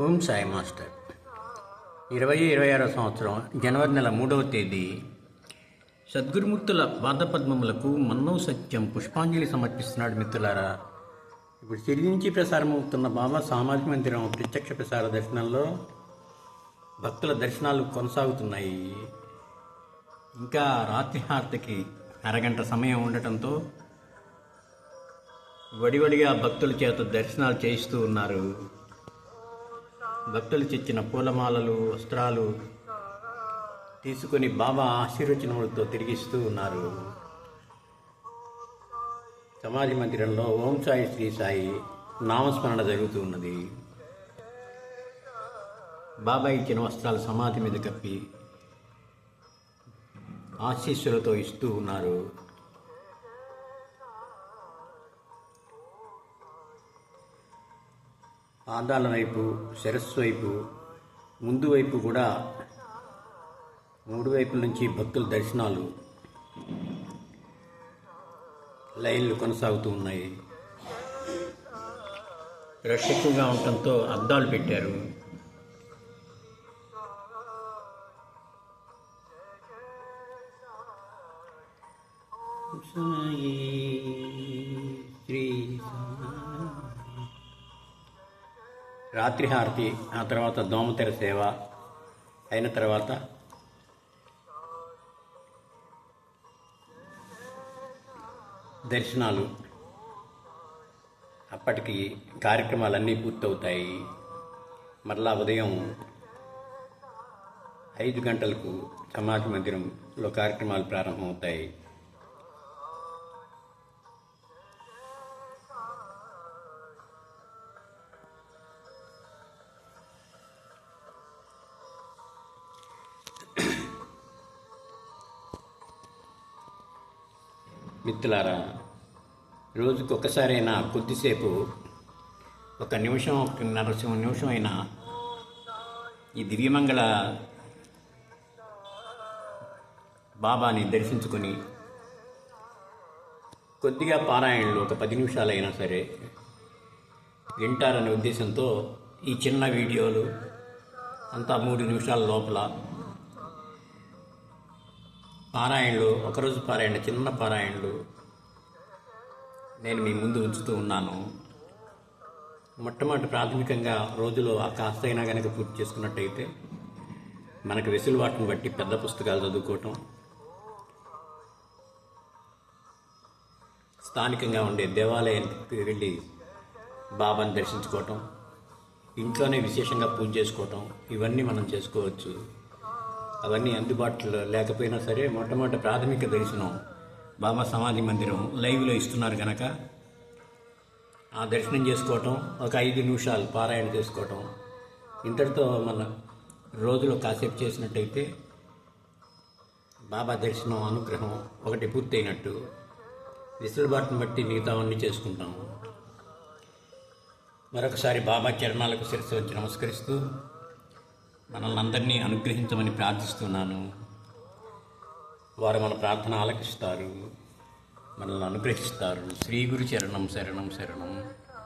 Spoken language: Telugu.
ఓం సాయి మాస్టర్ 2026 సంవత్సరం జనవరి నెల 3వ తేదీ సద్గురుమూర్తుల పాదపద్మములకు మన్నో సత్యం పుష్పాంజలి సమర్పిస్తున్నాడు. మిత్రులారా, ఇప్పుడు తిరిగి నుంచి ప్రసారమవుతున్న బాబా సామాజిక మందిరం ప్రత్యక్ష ప్రసార దర్శనంలో భక్తుల దర్శనాలు కొనసాగుతున్నాయి. ఇంకా రాత్రి హారతికి అరగంట సమయం ఉండటంతో వడివడిగా భక్తుల చేత దర్శనాలు చేయిస్తూ ఉన్నారు. భక్తులు తెచ్చిన పూలమాలలు, వస్త్రాలు తీసుకొని బాబా ఆశీర్వచనములతో తిరిగిస్తూ ఉన్నారు. సమాధి మందిరంలో ఓం సాయి శ్రీ సాయి నామస్మరణ జరుగుతూ ఉన్నది. బాబా ఇచ్చిన వస్త్రాలు సమాధి మీద కప్పి ఆశీస్సులతో ఇస్తూ ఉన్నారు. పాదాల వైపు, శిరస్సు వైపు, ముందు వైపు కూడా 3 వైపుల నుంచి భక్తుల దర్శనాలు లైన్లు కొనసాగుతూ ఉన్నాయి. రష్ ఎక్కువగా ఉండటంతో అద్దాలు పెట్టారు. శ్రీ రాత్రి హారతి, ఆ తర్వాత దోమతెర సేవ అయిన తర్వాత దర్శనాలు. అప్పటికి కార్యక్రమాలన్నీ పూర్తవుతాయి. మరలా ఉదయం 5 గంటలకు సమాజ మందిరంలో కార్యక్రమాలు ప్రారంభమవుతాయి. మిత్రులారా, రోజుకు ఒక్కసారైనా కొద్దిసేపు 1 నిమిషం, 1.5 నిమిషం అయినా ఈ దివ్యమంగళ బాబాని దర్శించుకొని కొద్దిగా పారాయణలు 10 నిమిషాలైనా సరే వింటారనే ఉద్దేశంతో ఈ చిన్న వీడియోలు అంతా 3 నిమిషాల లోపల పారాయణలు, ఒకరోజు పారాయణ, చిన్న పారాయణలు నేను మీ ముందు ఉంచుతూ ఉన్నాను. మొట్టమొదటి ప్రాథమికంగా రోజులో ఆ కాస్తైనా కనుక పూర్తి చేసుకున్నట్టయితే మనకు వెసులుబాటును బట్టి పెద్ద పుస్తకాలు చదువుకోవటం, స్థానికంగా ఉండే దేవాలయానికి వెళ్ళి బాబాని దర్శించుకోవటం, ఇంట్లోనే విశేషంగా పూజ చేసుకోవటం, ఇవన్నీ మనం చేసుకోవచ్చు. అవన్నీ అందుబాటులో లేకపోయినా సరే మొట్టమొదటి ప్రాథమిక దర్శనం బాబా సమాధి మందిరం లైవ్లో ఇస్తున్నారు కనుక ఆ దర్శనం చేసుకోవటం, ఒక 5 నిమిషాలు పారాయణ చేసుకోవటం, ఇంతటితో మన రోజులో కాసేపు చేసినట్టయితే బాబా దర్శనం, అనుగ్రహం ఒకటి పూర్తయినట్టు. వెసులుబాటును బట్టి మిగతావన్నీ చేసుకుంటాం. మరొకసారి బాబా చరణాలకు శిరస్సు వచ్చి నమస్కరిస్తూ మనల్ని అందరినీ అనుగ్రహించమని ప్రార్థిస్తున్నాను. వారు మన ప్రార్థన ఆలకిస్తారు, మనల్ని అనుగ్రహిస్తారు. శ్రీ గురు చరణం శరణం శరణం.